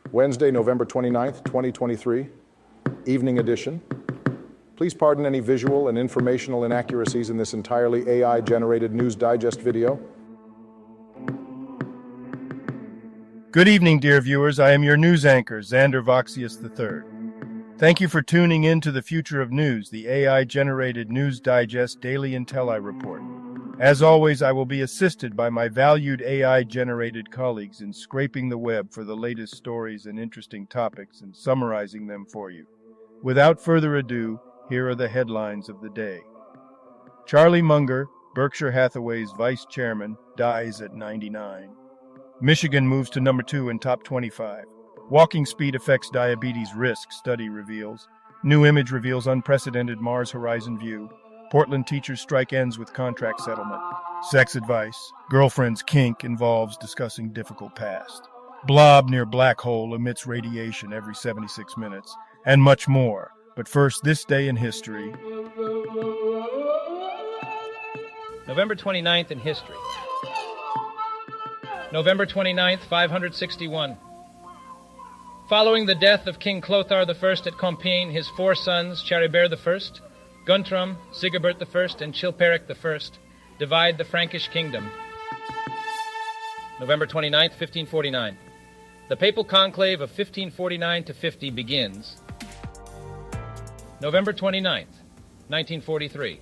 Wednesday, November 29th, 2023, evening edition. Please pardon any visual and informational inaccuracies in this entirely AI-generated News Digest video. Good evening, dear viewers. I am your news anchor, Xander Voxius III. Thank you for tuning in to the Future of News, the AI-generated News Digest Daily Intellireport. As always, I will be assisted by my valued AI-generated colleagues in scraping the web for the latest stories and interesting topics and summarizing them for you. Without further ado, here are the headlines of the day. Charlie Munger, Berkshire Hathaway's vice chairman, dies at 99. Michigan moves to number 2 in top 25. Walking speed affects diabetes risk, study reveals. New image reveals unprecedented Mars horizon view. Portland teachers strike ends with contract settlement. Sex advice. Girlfriend's kink involves discussing difficult past. Blob near black hole emits radiation every 76 minutes. And much more. But first, this day in history. November 29th in history. November 29th, 561. Following the death of King Clothar I at Compiègne, his 4 sons, Charibert I, Guntram, Sigibert I, and Chilperic I, divide the Frankish kingdom. November 29th, 1549. The papal conclave of 1549-50 begins. November 29th, 1943.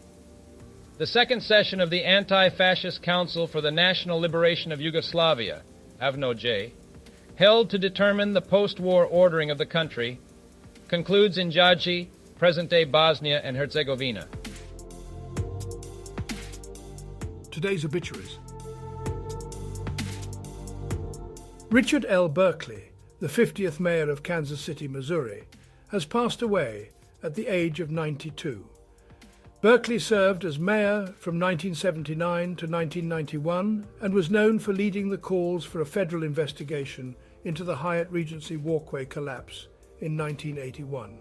The second session of the Anti-Fascist Council for the National Liberation of Yugoslavia, AVNO-J, held to determine the post-war ordering of the country, concludes in Jaji, present-day Bosnia and Herzegovina. Today's obituaries. Richard L. Berkeley, the 50th mayor of Kansas City, Missouri, has passed away at the age of 92. Berkeley served as mayor from 1979 to 1991 and was known for leading the calls for a federal investigation into the Hyatt Regency Walkway collapse in 1981.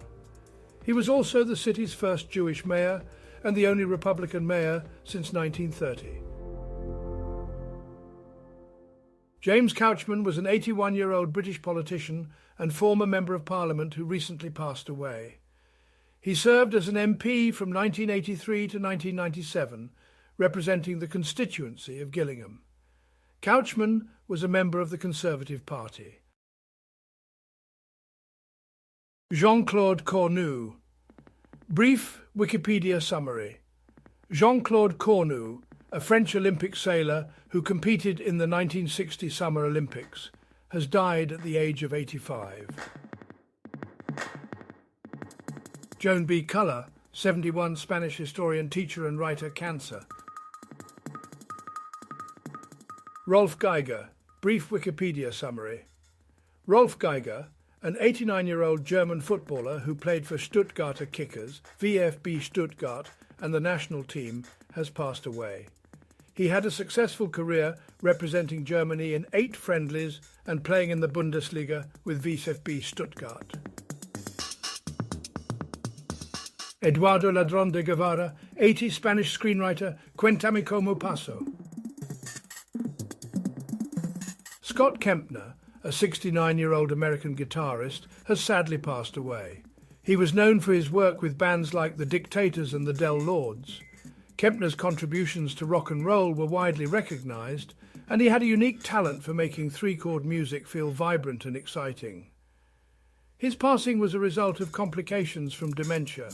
He was also the city's first Jewish mayor and the only Republican mayor since 1930. James Couchman was an 81-year-old British politician and former Member of Parliament who recently passed away. He served as an MP from 1983 to 1997, representing the constituency of Gillingham. Couchman was a member of the Conservative Party. Jean-Claude Cornu. Brief Wikipedia summary. Jean-Claude Cornu, a French Olympic sailor who competed in the 1960 Summer Olympics, has died at the age of 85. Joan B. Culler, 71, Spanish historian, teacher and writer, cancer. Rolf Geiger. Brief Wikipedia summary. Rolf Geiger, an 89-year-old German footballer who played for Stuttgarter Kickers, VfB Stuttgart, and the national team, has passed away. He had a successful career representing Germany in 8 friendlies and playing in the Bundesliga with VfB Stuttgart. Eduardo Ladrón de Guevara, 80, Spanish screenwriter, Cuéntame cómo pasó. Scott Kempner, a 69-year-old American guitarist, has sadly passed away. He was known for his work with bands like The Dictators and the Del Lords. Kempner's contributions to rock and roll were widely recognized, and he had a unique talent for making 3-chord music feel vibrant and exciting. His passing was a result of complications from dementia.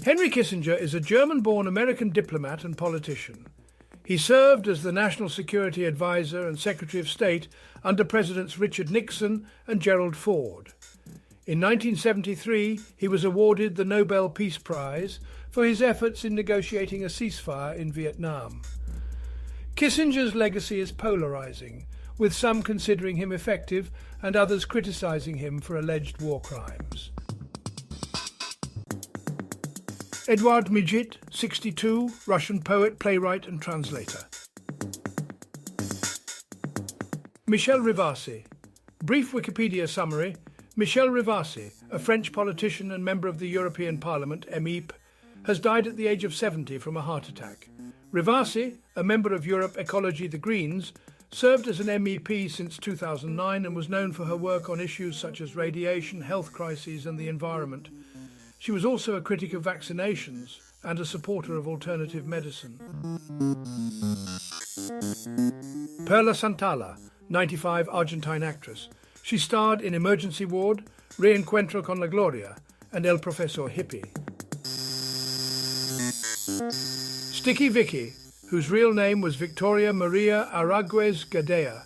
Henry Kissinger is a German-born American diplomat and politician. He served as the National Security Advisor and Secretary of State under Presidents Richard Nixon and Gerald Ford. In 1973, he was awarded the Nobel Peace Prize for his efforts in negotiating a ceasefire in Vietnam. Kissinger's legacy is polarizing, with some considering him effective and others criticizing him for alleged war crimes. Eduard Mijit, 62, Russian poet, playwright and translator. Michel Rivasi. Brief Wikipedia summary. Michel Rivasi, a French politician and member of the European Parliament, MEP, has died at the age of 70 from a heart attack. Rivasi, a member of Europe Ecology the Greens, served as an MEP since 2009 and was known for her work on issues such as radiation, health crises and the environment. She was also a critic of vaccinations and a supporter of alternative medicine. Perla Santalla, 95, Argentine actress. She starred in Emergency Ward, Reencuentro con la Gloria and El Profesor Hippie. Sticky Vicky, whose real name was Victoria Maria Aragüez Gadea,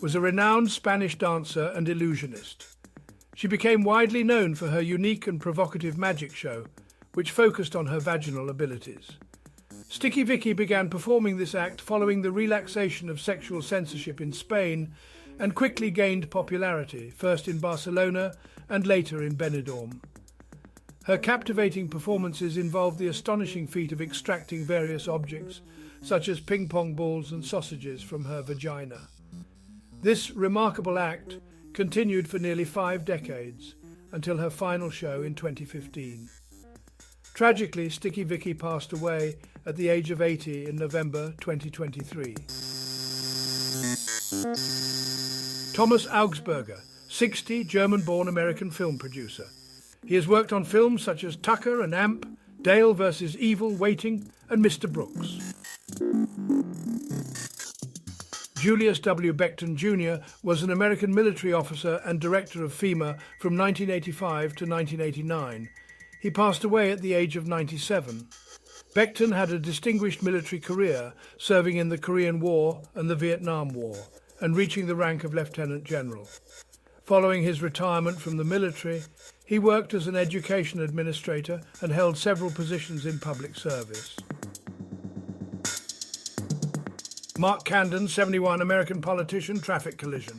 was a renowned Spanish dancer and illusionist. She became widely known for her unique and provocative magic show, which focused on her vaginal abilities. Sticky Vicky began performing this act following the relaxation of sexual censorship in Spain and quickly gained popularity, first in Barcelona and later in Benidorm. Her captivating performances involved the astonishing feat of extracting various objects, such as ping-pong balls and sausages, from her vagina. This remarkable act continued for nearly 5 decades, until her final show in 2015. Tragically, Sticky Vicky passed away at the age of 80 in November 2023. Thomas Augsburger, 60, German-born American film producer. He has worked on films such as Tucker and Amp, Dale vs. Evil, Waiting, and Mr. Brooks. Julius W. Beckton Jr. was an American military officer and director of FEMA from 1985 to 1989. He passed away at the age of 97. Beckton had a distinguished military career, serving in the Korean War and the Vietnam War, and reaching the rank of Lieutenant General. Following his retirement from the military, he worked as an education administrator and held several positions in public service. Mark Camden, 71, American politician, traffic collision.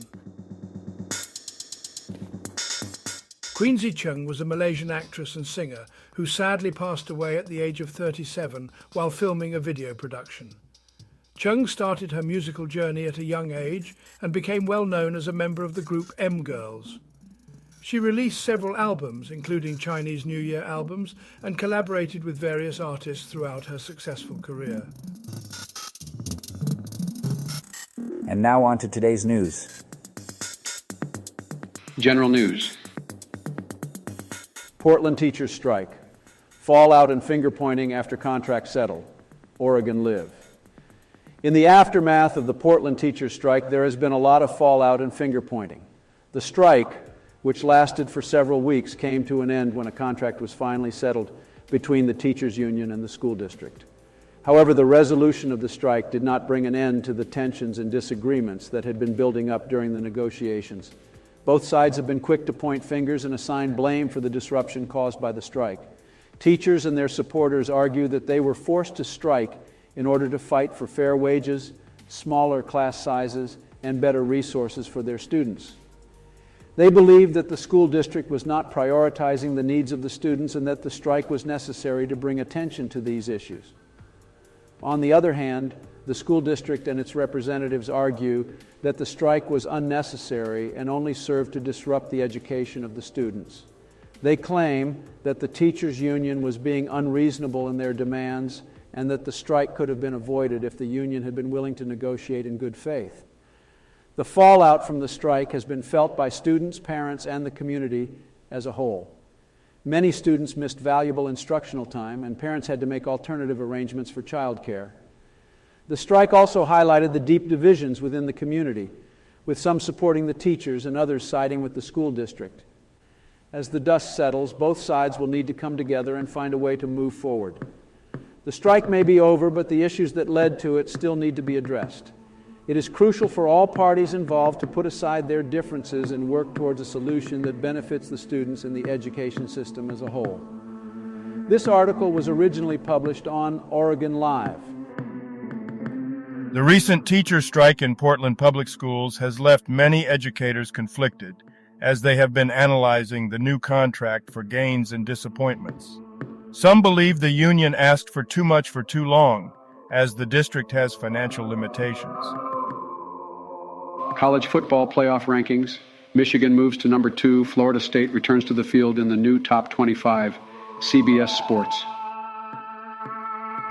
Queensy Chung was a Malaysian actress and singer who sadly passed away at the age of 37 while filming a video production. Chung started her musical journey at a young age and became well known as a member of the group M Girls. She released several albums, including Chinese New Year albums, and collaborated with various artists throughout her successful career. And now on to today's news. General news. Portland teachers strike. Fallout and finger-pointing after contract settled. Oregon live. In the aftermath of the Portland teachers strike, there has been a lot of fallout and finger-pointing. The strike, which lasted for several weeks, came to an end when a contract was finally settled between the teachers' union and the school district. However, the resolution of the strike did not bring an end to the tensions and disagreements that had been building up during the negotiations. Both sides have been quick to point fingers and assign blame for the disruption caused by the strike. Teachers and their supporters argue that they were forced to strike in order to fight for fair wages, smaller class sizes, and better resources for their students. They believed that the school district was not prioritizing the needs of the students and that the strike was necessary to bring attention to these issues. On the other hand, the school district and its representatives argue that the strike was unnecessary and only served to disrupt the education of the students. They claim that the teachers' union was being unreasonable in their demands and that the strike could have been avoided if the union had been willing to negotiate in good faith. The fallout from the strike has been felt by students, parents, and the community as a whole. Many students missed valuable instructional time, and parents had to make alternative arrangements for childcare. The strike also highlighted the deep divisions within the community, with some supporting the teachers and others siding with the school district. As the dust settles, both sides will need to come together and find a way to move forward. The strike may be over, but the issues that led to it still need to be addressed. It is crucial for all parties involved to put aside their differences and work towards a solution that benefits the students and the education system as a whole. This article was originally published on Oregon Live. The recent teacher strike in Portland Public Schools has left many educators conflicted, as they have been analyzing the new contract for gains and disappointments. Some believe the union asked for too much for too long, as the district has financial limitations. College football playoff rankings. Michigan moves to number 2. Florida State returns to the field in the new top 25. CBS Sports.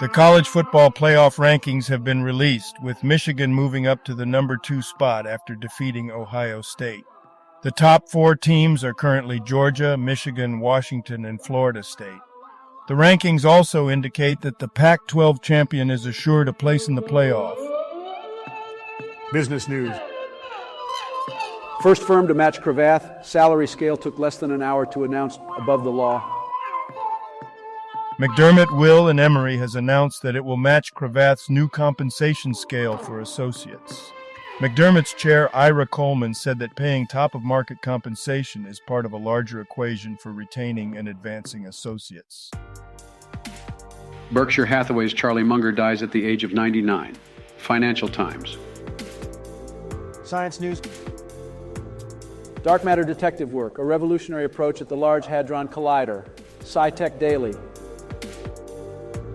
The college football playoff rankings have been released, with Michigan moving up to the number 2 spot after defeating Ohio State. The top 4 teams are currently Georgia, Michigan, Washington, and Florida State. The rankings also indicate that the Pac-12 champion is assured a place in the playoff. Business news. First firm to match Cravath, salary scale took less than an hour to announce above the law. McDermott, Will, and Emery has announced that it will match Cravath's new compensation scale for associates. McDermott's chair, Ira Coleman, said that paying top-of-market compensation is part of a larger equation for retaining and advancing associates. Berkshire Hathaway's Charlie Munger dies at the age of 99. Financial Times. Science news. Dark matter detective work, a revolutionary approach at the Large Hadron Collider. SciTech Daily.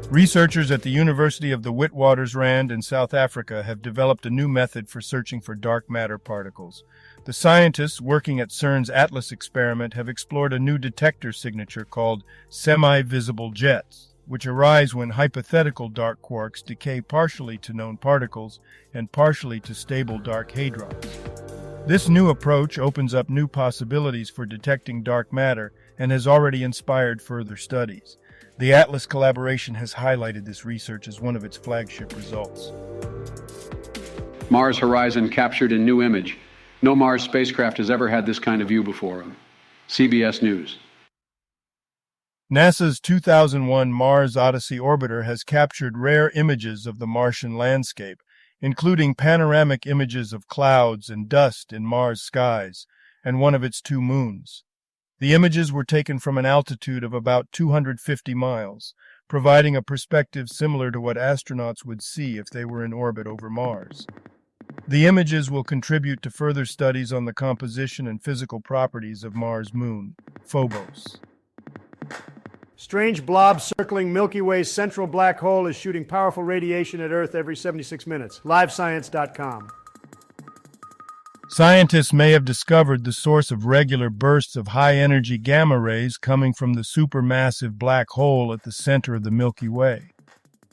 Researchers at the University of the Witwatersrand in South Africa have developed a new method for searching for dark matter particles. The scientists working at CERN's ATLAS experiment have explored a new detector signature called semi-visible jets, which arise when hypothetical dark quarks decay partially to known particles and partially to stable dark hadrons. This new approach opens up new possibilities for detecting dark matter and has already inspired further studies. The ATLAS collaboration has highlighted this research as one of its flagship results. Mars horizon captured in new image. No Mars spacecraft has ever had this kind of view before. CBS News. NASA's 2001 Mars Odyssey orbiter has captured rare images of the Martian landscape, including panoramic images of clouds and dust in Mars skies and one of its 2 moons. The images were taken from an altitude of about 250 miles, providing a perspective similar to what astronauts would see if they were in orbit over Mars. The images will contribute to further studies on the composition and physical properties of Mars' moon, Phobos. Strange blob circling Milky Way's central black hole is shooting powerful radiation at Earth every 76 minutes. LiveScience.com. Scientists may have discovered the source of regular bursts of high-energy gamma rays coming from the supermassive black hole at the center of the Milky Way.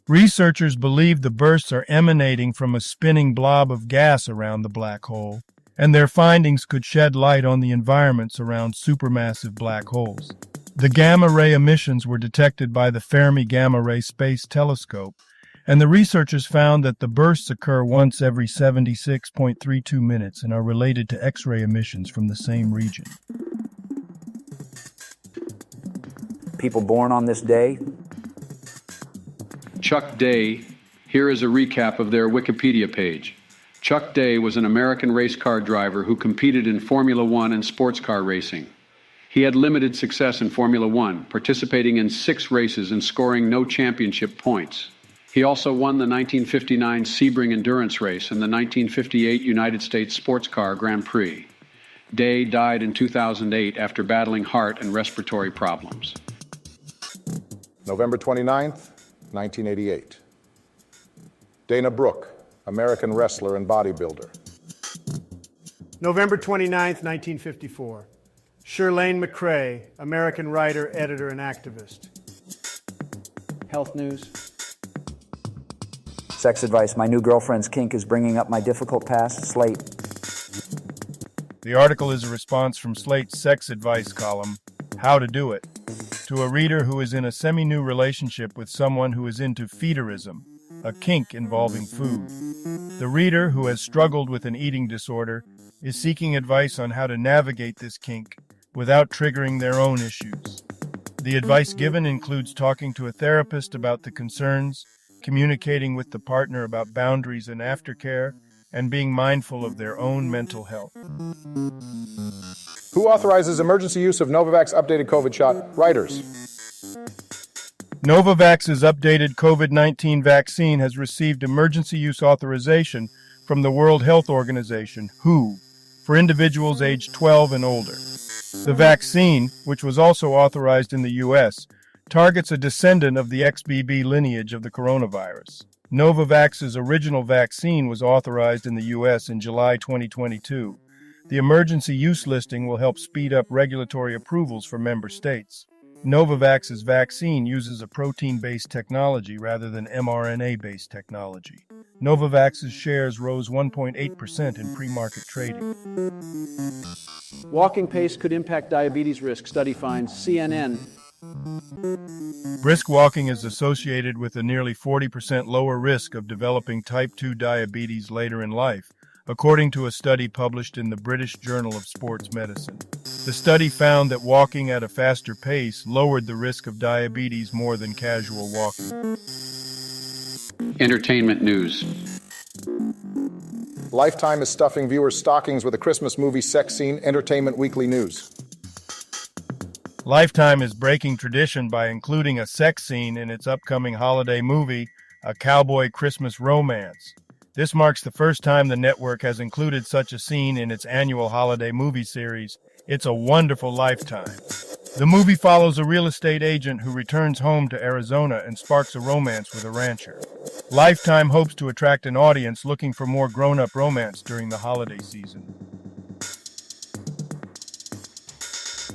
Researchers believe the bursts are emanating from a spinning blob of gas around the black hole, and their findings could shed light on the environments around supermassive black holes. The gamma-ray emissions were detected by the Fermi Gamma Ray Space Telescope, and the researchers found that the bursts occur once every 76.32 minutes and are related to X-ray emissions from the same region. People born on this day. Chuck Day. Here is a recap of their Wikipedia page. Chuck Day was an American race car driver who competed in Formula One and sports car racing. He had limited success in Formula One, participating in 6 races and scoring no championship points. He also won the 1959 Sebring Endurance Race and the 1958 United States Sports Car Grand Prix. Day died in 2008 after battling heart and respiratory problems. November 29th, 1988. Dana Brooke, American wrestler and bodybuilder. November 29th, 1954. Shirlane McCrae, American writer, editor, and activist. Health news. Sex advice. My new girlfriend's kink is bringing up my difficult past. Slate. The article is a response from Slate's sex advice column, How to Do It, to a reader who is in a semi-new relationship with someone who is into feederism, a kink involving food. The reader, who has struggled with an eating disorder, is seeking advice on how to navigate this kink without triggering their own issues. The advice given includes talking to a therapist about the concerns, communicating with the partner about boundaries and aftercare, and being mindful of their own mental health. Who authorizes emergency use of Novavax updated COVID shot? Writers. Novavax's updated COVID-19 vaccine has received emergency use authorization from the World Health Organization, WHO, for individuals aged 12 and older. The vaccine, which was also authorized in the U.S., targets a descendant of the XBB lineage of the coronavirus. Novavax's original vaccine was authorized in the U.S. in July 2022. The emergency use listing will help speed up regulatory approvals for member states. Novavax's vaccine uses a protein-based technology rather than mRNA-based technology. Novavax's shares rose 1.8% in pre-market trading. Walking pace could impact diabetes risk, study finds. CNN. Brisk walking is associated with a nearly 40% lower risk of developing type 2 diabetes later in life, according to a study published in the British Journal of Sports Medicine. The study found that walking at a faster pace lowered the risk of diabetes more than casual walking. Entertainment news. Lifetime is stuffing viewers' stockings with a Christmas movie sex scene. Entertainment Weekly News. Lifetime is breaking tradition by including a sex scene in its upcoming holiday movie, A Cowboy Christmas Romance. This marks the first time the network has included such a scene in its annual holiday movie series, It's a Wonderful Lifetime. The movie follows a real estate agent who returns home to Arizona and sparks a romance with a rancher. Lifetime hopes to attract an audience looking for more grown-up romance during the holiday season.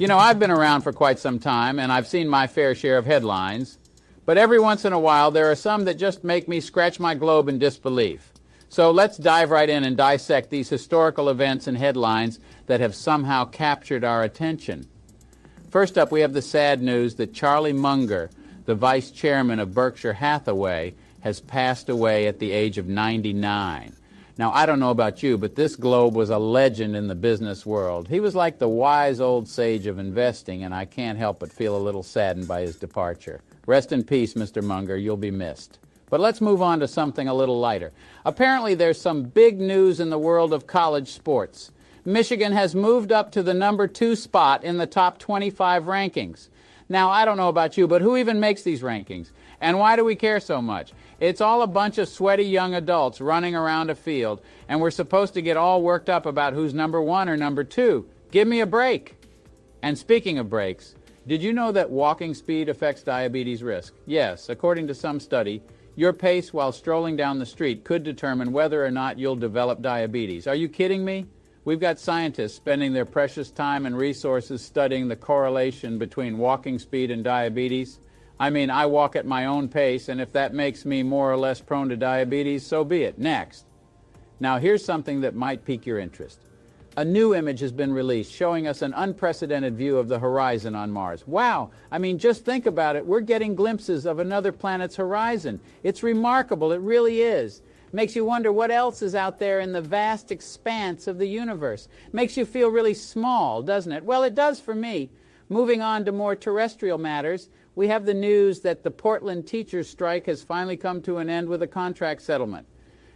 You know, I've been around for quite some time, and I've seen my fair share of headlines, but every once in a while there are some that just make me scratch my globe in disbelief. So let's dive right in and dissect these historical events and headlines that have somehow captured our attention. First up, we have the sad news that Charlie Munger, the vice chairman of Berkshire Hathaway, has passed away at the age of 99. Now, I don't know about you, but this Globe was a legend in the business world. He was like the wise old sage of investing, and I can't help but feel a little saddened by his departure. Rest in peace, Mr. Munger. You'll be missed. But let's move on to something a little lighter. Apparently, there's some big news in the world of college sports. Michigan has moved up to the number 2 spot in the top 25 rankings. Now, I don't know about you, but who even makes these rankings? And why do we care so much? It's all a bunch of sweaty young adults running around a field, and we're supposed to get all worked up about who's number 1 or number 2. Give me a break. And speaking of breaks, did you know that walking speed affects diabetes risk? Yes, according to some study, your pace while strolling down the street could determine whether or not you'll develop diabetes. Are you kidding me? We've got scientists spending their precious time and resources studying the correlation between walking speed and diabetes. I mean, I walk at my own pace, and if that makes me more or less prone to diabetes, so be it. Next. Now, here's something that might pique your interest. A new image has been released showing us an unprecedented view of the horizon on Mars. Wow! I mean, just think about it. We're getting glimpses of another planet's horizon. It's remarkable. It really is. Makes you wonder what else is out there in the vast expanse of the universe. Makes you feel really small, doesn't it? Well, it does for me. Moving on to more terrestrial matters, we have the news that the Portland teachers' strike has finally come to an end with a contract settlement.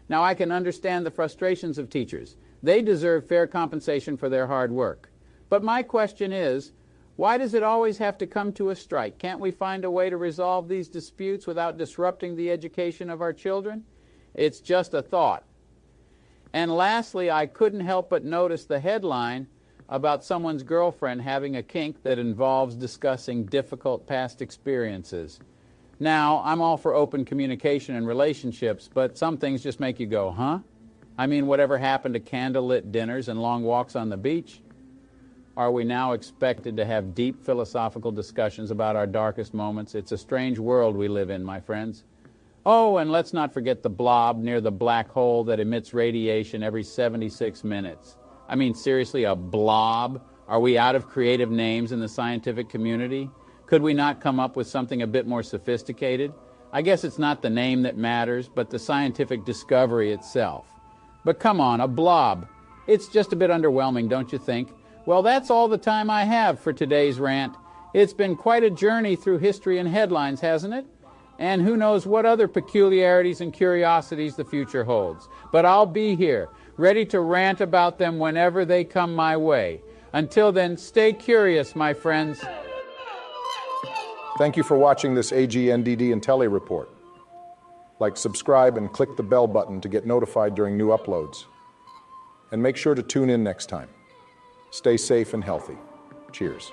Now, I can understand the frustrations of teachers. They deserve fair compensation for their hard work. But my question is, why does it always have to come to a strike? Can't we find a way to resolve these disputes without disrupting the education of our children? It's just a thought. And lastly, I couldn't help but notice the headline about someone's girlfriend having a kink that involves discussing difficult past experiences. Now, I'm all for open communication and relationships, but some things just make you go, huh? I mean, whatever happened to candlelit dinners and long walks on the beach? Are we now expected to have deep philosophical discussions about our darkest moments? It's a strange world we live in, my friends. Oh, and let's not forget the blob near the black hole that emits radiation every 76 minutes. I mean, seriously, a blob? Are we out of creative names in the scientific community? Could we not come up with something a bit more sophisticated? I guess it's not the name that matters, but the scientific discovery itself. But come on, a blob. It's just a bit underwhelming, don't you think? Well, that's all the time I have for today's rant. It's been quite a journey through history and headlines, hasn't it? And who knows what other peculiarities and curiosities the future holds. But I'll be here, ready to rant about them whenever they come my way. Until then, stay curious, my friends. Thank you for watching this AGNDD Intellireport. Like, subscribe, and click the bell button to get notified during new uploads. And make sure to tune in next time. Stay safe and healthy. Cheers.